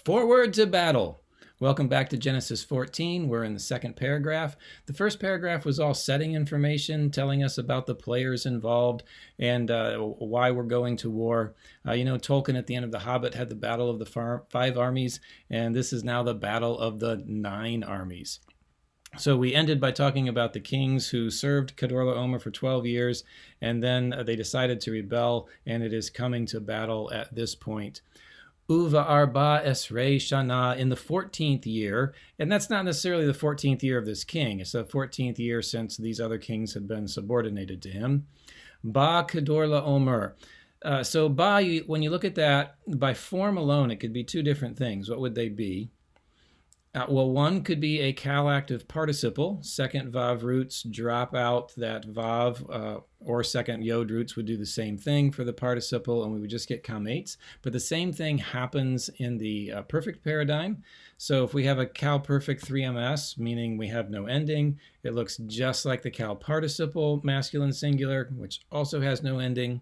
Forward to battle. Welcome back to Genesis 14. We're in the second paragraph. The first paragraph was all setting information, telling us about the players involved and why we're going to war. Tolkien at the end of The Hobbit had the Battle of the Five Armies, and this is now the Battle of the Nine Armies. So we ended by talking about the kings who served Kedorlaomer for 12 years, and then they decided to rebel, and it is coming to battle at this point. Uva Arba Esrei Shana, in the 14th year, and that's not necessarily the 14th year of this king. It's the 14th year since these other kings had been subordinated to him. Ba Kedorlaomer. So Ba, when you look at that, by form alone, it could be two different things. What would they be? One could be a calactive participle. Second vav roots drop out that vav, or second yod roots would do the same thing for the participle, and we would just get kamates. But the same thing happens in the perfect paradigm. So if we have a cal perfect 3ms, meaning we have no ending, it looks just like the cal participle masculine singular, which also has no ending.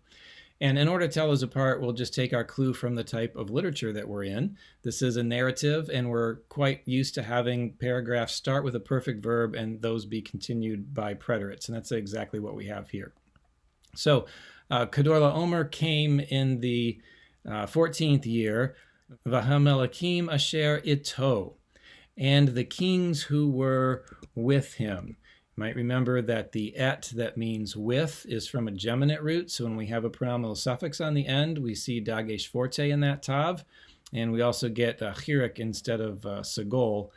And in order to tell those apart, we'll just take our clue from the type of literature that we're in. This is a narrative, and we're quite used to having paragraphs start with a perfect verb and those be continued by preterites. And that's exactly what we have here. So Kedorlaomer came in the 14th year, Vahamelakim asher ito, and the kings who were with him. You might remember that the et that means with is from a geminate root. So when we have a pronominal suffix on the end, we see dagesh forte in that tav. And we also get chirik instead of segol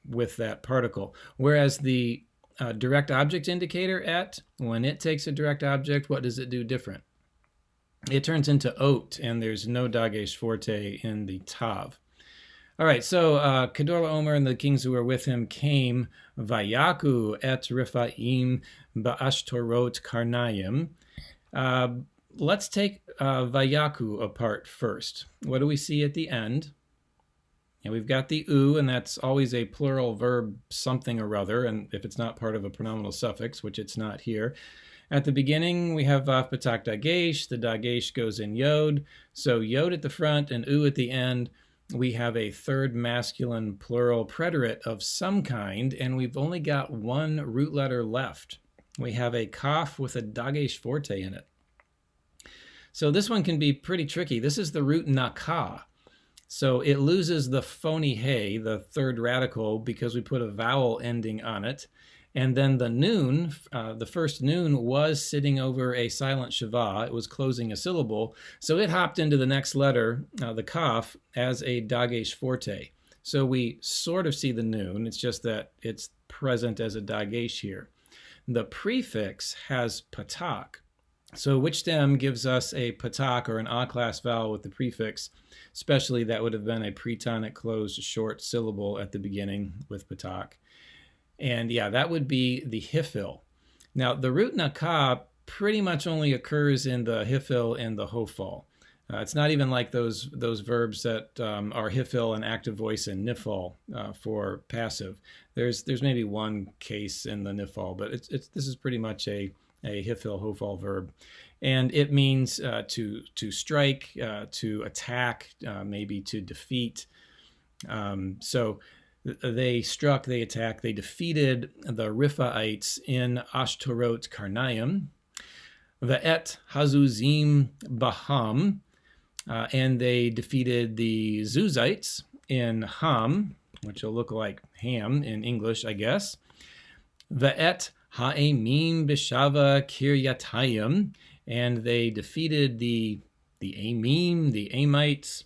with that particle. Whereas the direct object indicator et, when it takes a direct object, what does it do different? It turns into ot, and there's no dagesh forte in the tav. All right, so Kedorlaomer and the kings who were with him came, Vayaku et Riphaim ba'ashtorot karnayim. Let's take Vayaku apart first. What do we see at the end? And we've got the u, and that's always a plural verb something or other, and if it's not part of a pronominal suffix, which it's not here. At the beginning, we have Vav Patak Dagesh. The Dagesh goes in Yod. So Yod at the front and U at the end. We have a third masculine plural preterite of some kind, and we've only got one root letter left. We have a kaf with a dagesh forte in it. So this one can be pretty tricky. This is the root naka. So it loses the phony hey, the third radical, because we put a vowel ending on it. And then the noon, the first noon, was sitting over a silent shava. It was closing a syllable. So it hopped into the next letter, the kaf, as a dagesh forte. So we sort of see the noon. It's just that it's present as a dagesh here. The prefix has patak. So which stem gives us a patak or an A-class vowel with the prefix? Especially that would have been a pretonic closed short syllable at the beginning with patak. And yeah, that would be the hifil. Now, the root naka pretty much only occurs in the hifil and the hofal. It's not even like those verbs that are hifil and active voice and nifal for passive. There's maybe one case in the nifal, but this is pretty much a hifil hofal verb, and it means to strike, to attack, maybe to defeat. So they struck, they attacked, they defeated the Riphaites in Ashtorot Karnayim, Ve'et Hazuzim Baham, and they defeated the Zuzites in Ham, which will look like ham in English, I guess. Ve'et Ha'emim B'Shava Kiryatayim, and they defeated the Amim, the Amites,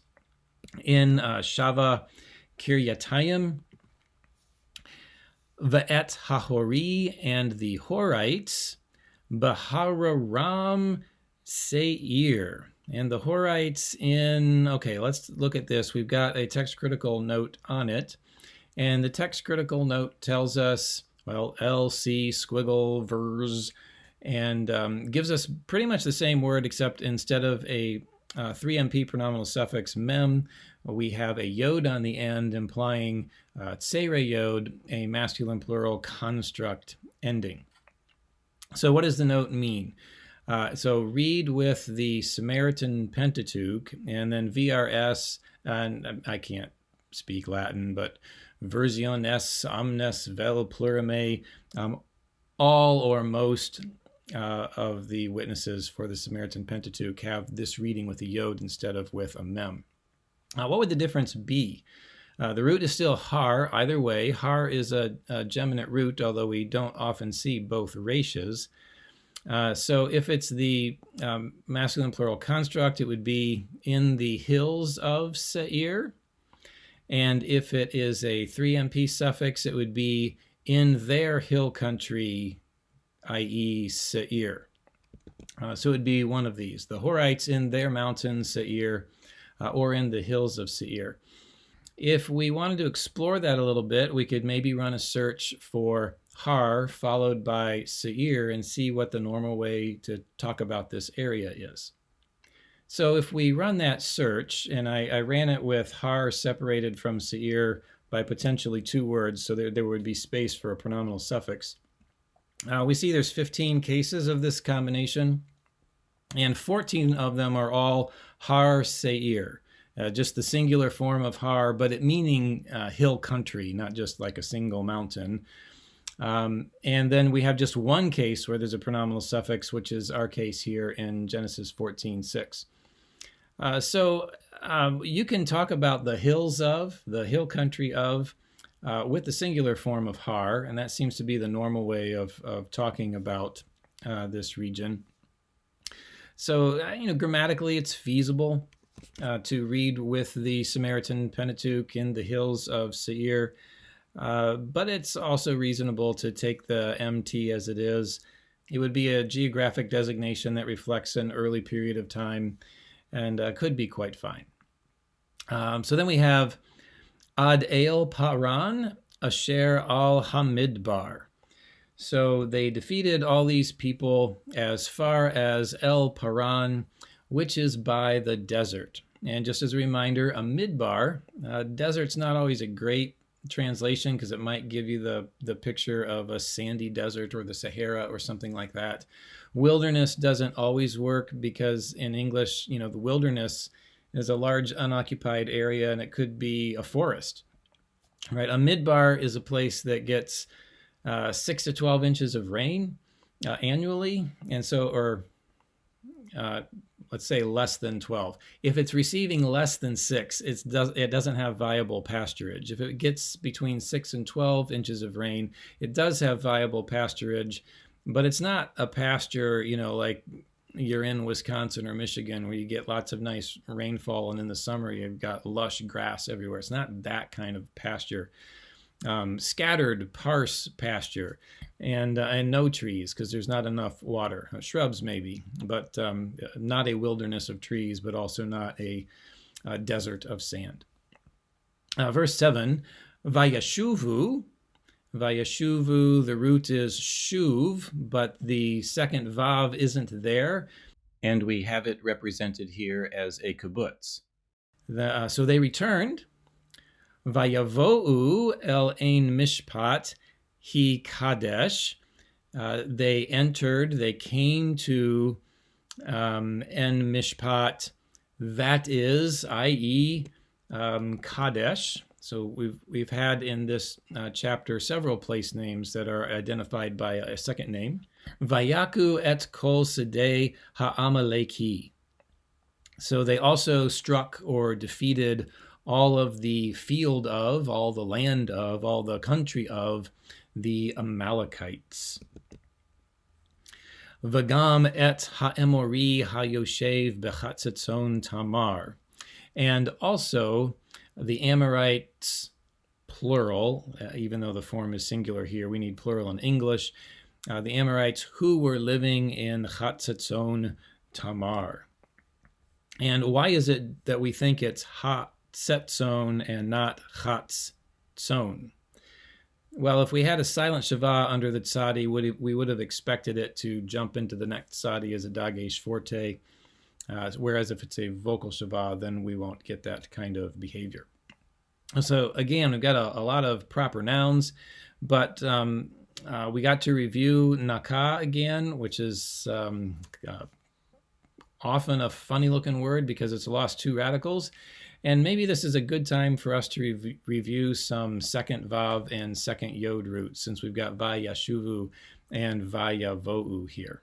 in Shava Kiryatayim. Ve'et Hahori, and the Horites, Bahararam Seir. And the Horites okay, let's look at this. We've got a text critical note on it. And the text critical note tells us, well, LC, squiggle, vers, and gives us pretty much the same word, except instead of a 3MP pronominal suffix mem, we have a yod on the end, implying tsere yod, a masculine plural construct ending. So what does the note mean? So read with the Samaritan Pentateuch, and then VRS, and I can't speak Latin, but versiones omnes vel plurime, all or most of the witnesses for the Samaritan Pentateuch have this reading with a yod instead of with a mem. What would the difference be? The root is still har either way. Har is a geminate root, although we don't often see both ratios. So if it's the masculine plural construct, it would be in the hills of Seir. And if it is a 3MP suffix, it would be in their hill country, i.e. Seir. So it would be one of these. The Horites in their mountain, Seir, or in the hills of Seir. If we wanted to explore that a little bit, we could maybe run a search for Har followed by Seir and see what the normal way to talk about this area is. So if we run that search, and I ran it with Har separated from Seir by potentially 2 words, so there would be space for a pronominal suffix. We see there's 15 cases of this combination, and 14 of them are all Har Seir. Just the singular form of Har, but it meaning hill country, not just like a single mountain. And then we have just one case where there's a pronominal suffix, which is our case here in Genesis 14:6. So you can talk about the hills of, the hill country of, with the singular form of Har, and that seems to be the normal way of talking about this region. So, grammatically it's feasible to read with the Samaritan Pentateuch in the hills of Seir, but it's also reasonable to take the MT as it is. It would be a geographic designation that reflects an early period of time and could be quite fine. So then we have Ad El Paran Asher al Hamidbar. So they defeated all these people as far as El Paran, which is by the desert. And just as a reminder, a midbar, desert's not always a great translation because it might give you the picture of a sandy desert or the Sahara or something like that. Wilderness doesn't always work because in English, the wilderness is a large unoccupied area and it could be a forest, right? A midbar is a place that gets 6 to 12 inches of rain annually, and so, or let's say less than 12. If it's receiving less than 6, it doesn't have viable pasturage. If it gets between 6 and 12 inches of rain, it does have viable pasturage, but it's not a pasture, like you're in Wisconsin or Michigan where you get lots of nice rainfall and in the summer you've got lush grass everywhere. It's not that kind of pasture. Scattered parse pasture and no trees because there's not enough water. Shrubs maybe, but not a wilderness of trees, but also not a desert of sand. Verse 7, Vayashuvu. Vayashuvu, the root is shuv, but the second vav isn't there, and we have it represented here as a kibbutz. So they returned. Vayavo'u el ein mishpat hi kadesh. They came to en mishpat, that is, i.e. Kadesh. So we've had in this chapter several place names that are identified by a second name. Vayaku et kol sedei ha'amaleki. So they also struck or defeated all of the field of, all the land of, all the country of the Amalekites. Vagam et ha'emori ha'yoshev bechatzatzon Tamar. And also the Amorites, plural, even though the form is singular here, we need plural in English. The Amorites who were living in Chatzatzon Tamar. And why is it that we think it's Hatzetzon and not Chatzon? Well, if we had a silent Shavah under the Tzadi, we would have expected it to jump into the next Tzadi as a Dagesh Forte. Whereas if it's a vocal Shavah, then we won't get that kind of behavior. So again, we've got a lot of proper nouns, but We got to review Naka again, which is often a funny looking word because it's lost two radicals. And maybe this is a good time for us to review some second Vav and second Yod roots, since we've got Vayashuvu and Vayavo'u here.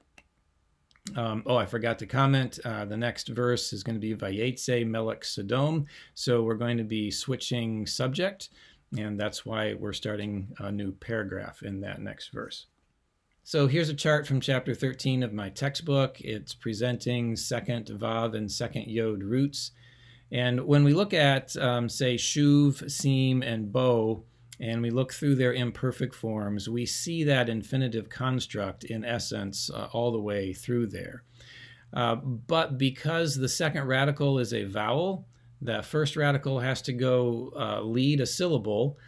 I forgot to comment. The next verse is going to be Vayetze Melech Sodom. So we're going to be switching subject, and that's why we're starting a new paragraph in that next verse. So here's a chart from chapter 13 of my textbook. It's presenting second Vav and second Yod roots. And when we look at, say, Shuv, Sim, and Bo, and we look through their imperfect forms, we see that infinitive construct in essence all the way through there. But because the second radical is a vowel, the first radical has to go lead a syllable,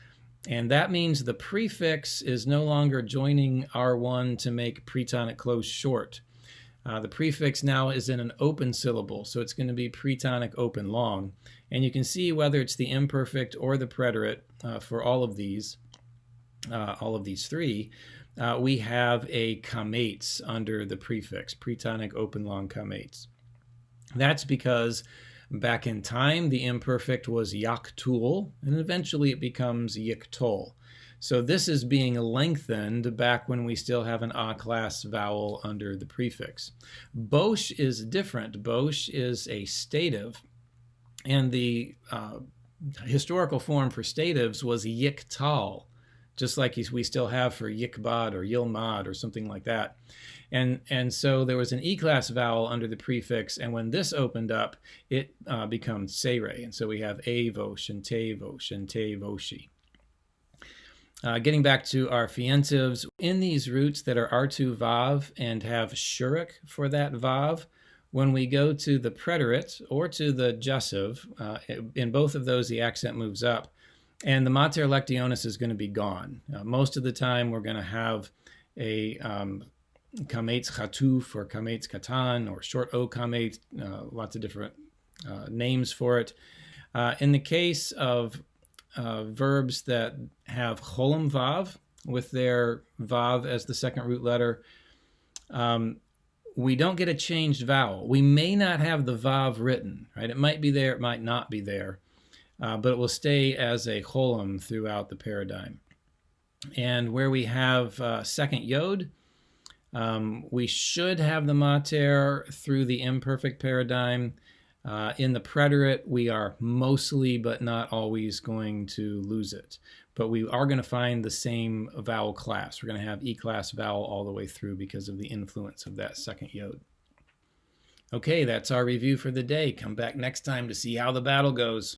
and that means the prefix is no longer joining R1 to make pretonic close short. The prefix now is in an open syllable, so it's going to be pretonic open long. And you can see whether it's the imperfect or the preterite for all of these three, we have a kamates under the prefix, pretonic open long kamates. That's because back in time, the imperfect was yaktul, and eventually it becomes yiktol. So this is being lengthened back when we still have an A-class vowel under the prefix. Bosh is different. Bosh is a stative, and the historical form for statives was yiktal, just like we still have for yikbad or yilmad or something like that. And so there was an E-class vowel under the prefix, and when this opened up, it becomes seire. And so we have a-vosh and te-vosh and te-voshi. Getting back to our fientives, in these roots that are R2 Vav and have Shurik for that Vav, when we go to the preterite or to the Jussive, in both of those the accent moves up, and the Mater Lectionis is going to be gone. Most of the time we're going to have a Kametz Chatuf or Kametz Katan or short O Kametz, lots of different names for it. In the case of verbs that have cholam vav with their vav as the second root letter, we don't get a changed vowel. We may not have the vav written, right? It might be there, it might not be there, but it will stay as a cholam throughout the paradigm. And where we have second yod, we should have the mater through the imperfect paradigm. In the preterite, we are mostly but not always going to lose it. But we are going to find the same vowel class. We're going to have E-class vowel all the way through because of the influence of that second yod. Okay, that's our review for the day. Come back next time to see how the battle goes.